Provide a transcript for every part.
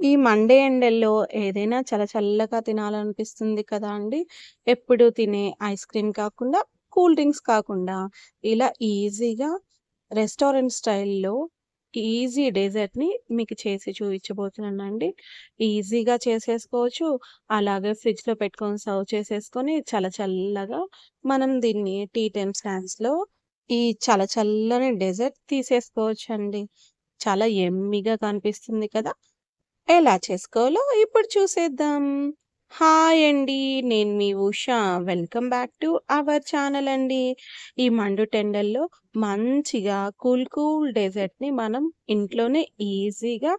ఈ మండే ఎండల్లో ఏదైనా చల్లగా తినాలనిపిస్తుంది కదా అండి. ఎప్పుడు తినే ఐస్ క్రీమ్ కాకుండా, కూల్ డ్రింక్స్ కాకుండా ఇలా ఈజీగా రెస్టారెంట్ స్టైల్‌లో ఈజీ డెజర్ట్‌ని మీకు చేసి చూయించబోతున్నానండి. ఈజీగా చేసేసుకోవచ్చు. అలాగే ఫ్రిడ్జ్‌లో పెట్టుకొని సర్వ్ చేసేసుకొని చల్లగా మనం దీన్ని టీ టైమ్ స్నాక్స్‌లో ఈ చల్లని డెజర్ట్ తీసేసుకోవచ్చండి. చాలా యమ్మీగా కనిపిస్తుంది కదా! ఎలా చేసుకోవాలో ఇప్పుడు చూసేద్దాం. హాయ్ అండి. నేను మీ Usha. Welcome back to our channel అండి. ఈ మండు టెండల్లో మంచిగా కూల్ డెజర్ట్‌ని మనం ఇంట్లోనే ఈజీగా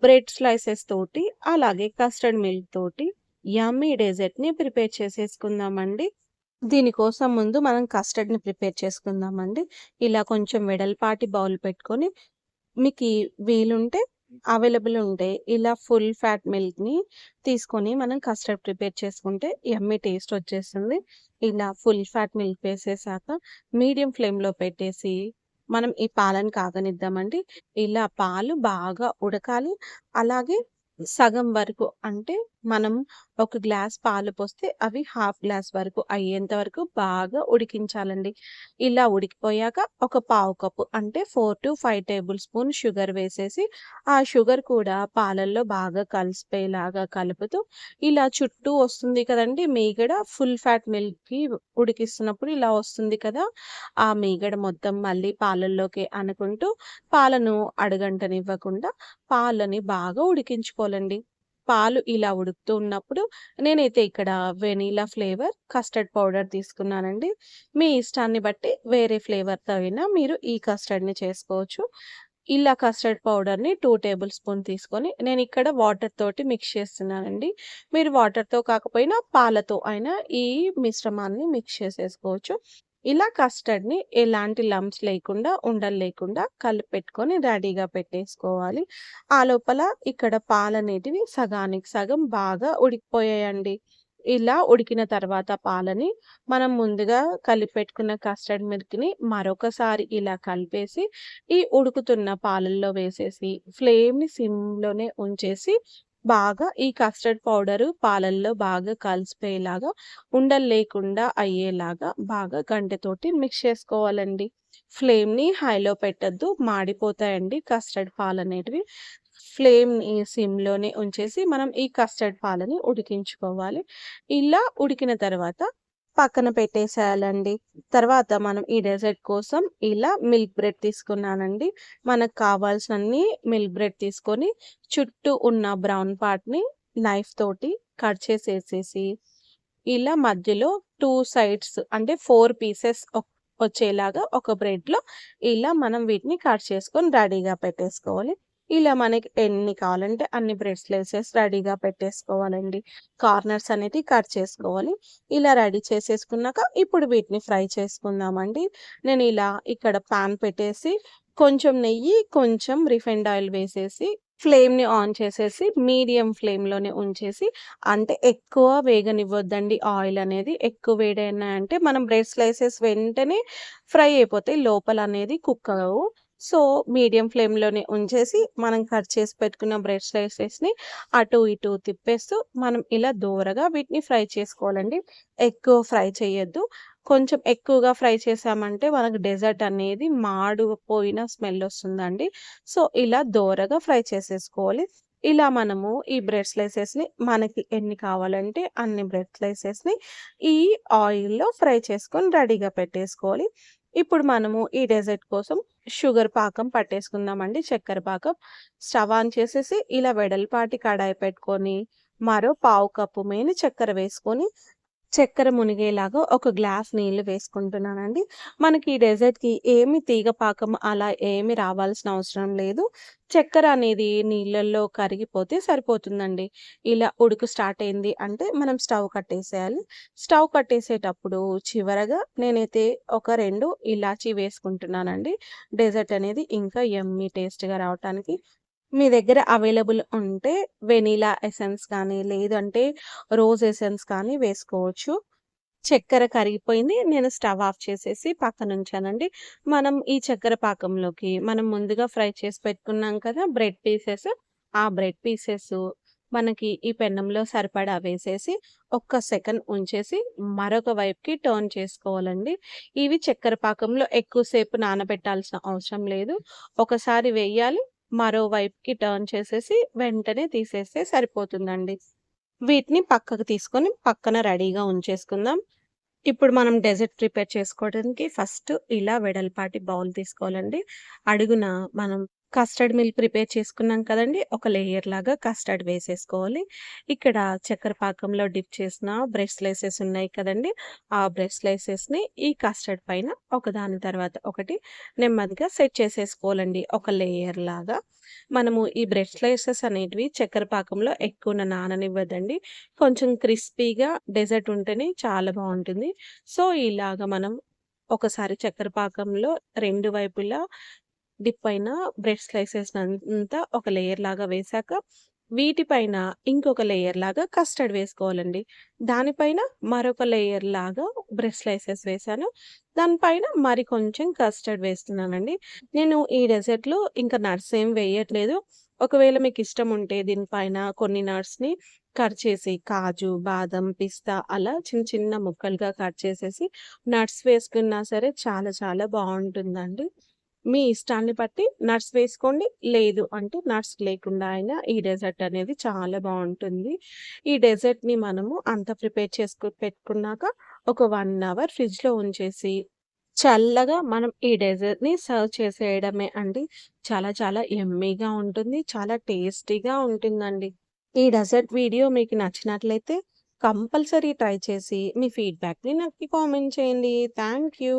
బ్రెడ్ స్లైసెస్ తోటి, అలాగే కస్టర్డ్ మిల్క్ తోటి యమ్మీ డెజర్ట్‌ని ప్రిపేర్ చేసేసుకుందామండి. దీనికోసం ముందు మనం కస్టర్డ్‌ని ప్రిపేర్ చేసుకుందామండి. ఇలా కొంచెం వెడల్పాటి బౌల్ పెట్టుకొని మీకి వీలుంటే అవైలబుల్ ఉంటే ఇలా ఫుల్ ఫ్యాట్ మిల్క్‌ని తీసుకొని మనం కస్టర్డ్ ప్రిపేర్ చేసుకుంటే యమ్మీ టేస్ట్ వచ్చేస్తుంది. ఇలా ఫుల్ ఫ్యాట్ మిల్క్ వేసేసాక మీడియం ఫ్లేమ్‌లో పెట్టేసి మనం ఈ పాలను కాగనిద్దామండి. ఇలా పాలు బాగా ఉడకాలి. అలాగే సగం వరకు అంటే మనం ఒక గ్లాస్ పాలు పోస్తే అవి హాఫ్ గ్లాస్ వరకు అయ్యేంత వరకు బాగా ఉడికించాలండి. ఇలా ఉడికిపోయాక ఒక పావు కప్పు అంటే 4-5 టేబుల్ స్పూన్ షుగర్ వేసేసి, ఆ షుగర్ కూడా పాలల్లో బాగా కలిసిపోయేలాగా కలుపుతూ, ఇలా చుట్టూ వస్తుంది కదండీ మీగడ ఫుల్ ఫ్యాట్ మిల్క్‌కి ఉడికిస్తున్నప్పుడు ఇలా వస్తుంది కదా! ఆ మీగడ మొత్తం మళ్ళీ పాలల్లోకి అనుకుంటూ, పాలను అడుగంటనివ్వకుండా పాలని బాగా ఉడికించుకోవాలండి. పాలు ఇలా ఉడుకుతూ ఉన్నప్పుడు నేనైతే ఇక్కడ వెనిలా ఫ్లేవర్ కస్టర్డ్ పౌడర్ తీసుకున్నానండి. మీ ఇష్టాన్ని బట్టి వేరే ఫ్లేవర్‌తో అయినా మీరు ఈ కస్టర్డ్‌ని చేసుకోవచ్చు. ఇలా కస్టర్డ్ పౌడర్‌ని 2 టేబుల్ స్పూన్ తీసుకొని నేనిక్కడ వాటర్ తోటి మిక్స్ చేస్తున్నానండి. మీరు వాటర్‌తో కాకపోయినా పాలతో అయినా ఈ మిశ్రమాన్ని మిక్స్ చేసేసుకోవచ్చు. ఇలా కస్టర్డ్‌ని ఎలాంటి లంప్స్ లేకుండా, ఉండలు లేకుండా కలిపెట్టుకొని రెడీగా పెట్టేసుకోవాలి. ఆ లోపల ఇక్కడ పాలనేటివి సగానికి సగం బాగా ఉడికిపోయాయండి. ఇలా ఉడికిన తర్వాత పాలని మనం ముందుగా కలిపెట్టుకున్న కస్టర్డ్ మిల్క్‌ని మరొకసారి ఇలా కలిపేసి, ఈ ఉడుకుతున్న పాలల్లో వేసేసి, ఫ్లేమ్‌ని సిమ్‌లోనే ఉంచేసి, బాగా ఈ కస్టర్డ్ పౌడరు పాలల్లో బాగా కలిసిపోయేలాగా, ఉండలు లేకుండా అయ్యేలాగా బాగా గంటెతోటి మిక్స్ చేసుకోవాలండి. ఫ్లేమ్‌ని హైలో పెట్టొద్దు. మాడిపోతాయండి కస్టర్డ్ పాలనేటివి. ఫ్లేమ్‌ని సిమ్‌లోనే ఉంచేసి మనం ఈ కస్టర్డ్ పాలని ఉడికించుకోవాలి. ఇలా ఉడికిన తర్వాత పక్కన పెట్టేసేయాలండి. తర్వాత మనం ఈ డెజర్ట్ కోసం ఇలా మిల్క్ బ్రెడ్ తీసుకున్నానండి. మనకు కావాల్సినన్ని మిల్క్ బ్రెడ్ తీసుకొని చుట్టూ ఉన్న బ్రౌన్ పార్ట్‌ని నైఫ్ తోటి కట్ చేసేసేసి, ఇలా మధ్యలో 2 సైడ్స్ అంటే 4 పీసెస్ వచ్చేలాగా ఒక బ్రెడ్‌లో ఇలా మనం వీటిని కట్ చేసుకొని రెడీగా పెట్టేసుకోవాలి. ఇలా మనకి ఎన్ని కావాలంటే అన్ని బ్రెడ్ స్లైసెస్ రెడీగా పెట్టేసుకోవాలండి. కార్నర్స్ అనేది కట్ చేసుకోవాలి. ఇలా రెడీ చేసేసుకున్నాక ఇప్పుడు వీటిని ఫ్రై చేసుకుందామండి. నేను ఇలా ఇక్కడ పాన్ పెట్టేసి కొంచెం నెయ్యి, కొంచెం రిఫైన్డ్ ఆయిల్ వేసేసి ఫ్లేమ్‌ని ఆన్ చేసేసి మీడియం ఫ్లేమ్‌లోనే ఉంచేసి అంటే ఎక్కువ వేగనివ్వొద్దండి ఆయిల్ అనేది. ఎక్కువ వేడైనాయంటే మనం బ్రెడ్ స్లైసెస్ వెంటనే ఫ్రై అయిపోతాయి. లోపల అనేది కుక్ అవ్వవు. సో, మీడియం ఫ్లేమ్‌లోనే ఉంచేసి మనం కట్ చేసి పెట్టుకున్న బ్రెడ్ స్లైసెస్‌ని అటు ఇటు తిప్పేస్తూ మనం ఇలా దోరగా వీటిని ఫ్రై చేసుకోవాలండి. ఎక్కువ ఫ్రై చేయొద్దు. కొంచెం ఎక్కువగా ఫ్రై చేశామంటే మనకు డెజర్ట్ అనేది మాడిపోయిన స్మెల్ వస్తుందండి. సో, ఇలా దోరగా ఫ్రై చేసేసుకోవాలి. ఇలా మనము ఈ బ్రెడ్ స్లైసెస్‌ని మనకి ఎన్ని కావాలంటే అన్ని బ్రెడ్ స్లైసెస్‌ని ఈ ఆయిల్‌లో ఫ్రై చేసుకొని రెడీగా పెట్టేసుకోవాలి. ఇప్పుడు మనము ఈ డెజర్ట్ కోసం షుగర్ పాకం పట్టేసుకుందామండి. చక్కెర పాకం. స్టవ్ ఆన్ చేసేసి ఇలా వెడల్పాటి కడాయి పెట్టుకొని మరో పావు కప్పు మేని చక్కెర వేసుకొని చక్కెర మునిగేలాగా ఒక గ్లాస్ నీళ్లు వేసుకుంటున్నానండి. మనకి ఈ డెజర్ట్‌కి ఏమి తీగ పాకం అలా ఏమి రావాల్సిన అవసరం లేదు. చక్కెర అనేది నీళ్ళల్లో కరిగిపోతే సరిపోతుందండి. ఇలా ఉడుకు స్టార్ట్ అయింది అంటే మనం స్టవ్ కట్టేసేయాలి. స్టవ్ కట్టేసేటప్పుడు చివరగా నేనైతే ఒక 2 ఇలాచీ వేసుకుంటున్నానండి. డెజర్ట్ అనేది ఇంకా యమ్మీ టేస్ట్‌గా రావటానికి. మీ దగ్గర అవైలబుల్ ఉంటే వెనిలా ఎసెన్స్ కానీ, లేదంటే రోజ్ ఎసెన్స్ కానీ వేసుకోవచ్చు. చక్కెర కరిగిపోయింది. నేను స్టవ్ ఆఫ్ చేసేసి పక్కనుంచానండి. మనం ఈ చక్కెర పాకంలోకి మనం ముందుగా ఫ్రై చేసి పెట్టుకున్నాం కదా! బ్రెడ్ పీసెస్ ఆ బ్రెడ్ పీసెస్ మనకి ఈ పెన్నంలో సరిపడా వేసేసి, ఒక్క సెకండ్ ఉంచేసి, మరొక వైపుకి టర్న్ చేసుకోవాలండి. ఇవి చక్కెర పాకంలో ఎక్కువ సేపు నానబెట్టాల్సిన అవసరం లేదు. ఒకసారి వెయ్యాలి, మరో వైపుకి టర్న్ చేసేసి, వెంటనే తీసేస్తే సరిపోతుందండి. వీటిని పక్కకు తీసుకొని పక్కన రెడీగా ఉంచేసుకుందాం. ఇప్పుడు మనం డెజర్ట్ ప్రిపేర్ చేసుకోవడానికి ఫస్ట్ ఇలా వెడల్పాటి బౌల్ తీసుకోవాలండి. అడుగున మనం కస్టర్డ్ మిల్క్ ప్రిపేర్ చేసుకున్నాం కదండీ! ఒక లేయర్ లాగా కస్టర్డ్ వేసేసుకోవాలి. ఇక్కడ చక్కెర పాకంలో డిప్ చేసిన బ్రెడ్ స్లైసెస్ ఉన్నాయి కదండీ! ఆ బ్రెడ్ స్లైసెస్‌ని ఈ కస్టర్డ్ పైన ఒకదాని తర్వాత ఒకటి నెమ్మదిగా సెట్ చేసేసుకోవాలండి. ఒక లేయర్ లాగా. మనము ఈ బ్రెడ్ స్లైసెస్ అనేటివి చక్కెర పాకంలో ఎక్కువ నాననివ్వద్దండి. కొంచెం క్రిస్పీగా డెజర్ట్ ఉంటేనే చాలా బావుంటుంది. సో, ఇలాగ మనం ఒకసారి చక్కెర పాకంలో 2 వైపులా డిప్ అయిన బ్రెడ్ స్లైసెస్‌నంతా ఒక లేయర్ లాగా వేశాక, వీటిపైన ఇంకొక లేయర్ లాగా కస్టర్డ్ వేసుకోవాలండి. దానిపైన మరొక లేయర్ లాగా బ్రెడ్ స్లైసెస్ వేశాను. దాని పైన మరి కొంచెం కస్టర్డ్ వేస్తున్నానండి. నేను ఈ డెజర్ట్‌లో ఇంకా నట్స్ ఏం వేయట్లేదు. ఒకవేళ మీకిష్టం ఉంటే దీనిపైన కొన్ని నట్స్‌ని కట్ చేసి కాజు, బాదం, పిస్తా అలా చిన్న చిన్న ముక్కలుగా కట్ చేసేసి నట్స్ వేసుకున్నా సరే చాలా చాలా బావుంటుందండి. మీ ఇష్టాన్ని బట్టి నట్స్ వేసుకోండి. లేదు అంటే నట్స్ లేకుండా అయినా ఈ డెజర్ట్ అనేది చాలా బావుంటుంది. ఈ డెజర్ట్‌ని మనము అంతా ప్రిపేర్ పెట్టుకున్నాక ఒక 1 అవర్ ఫ్రిడ్జ్‌లో ఉంచేసి, చల్లగా మనం ఈ డెజర్ట్‌ని సర్వ్ చేసేయడమే అండి. చాలా చాలా యమ్మీగా ఉంటుంది. చాలా టేస్టీగా ఉంటుందండి. ఈ డెజర్ట్ వీడియో మీకు నచ్చినట్లయితే కంపల్సరీ ట్రై చేసి మీ ఫీడ్‌బ్యాక్‌ని నాకు కామెంట్ చేయండి. Thank you.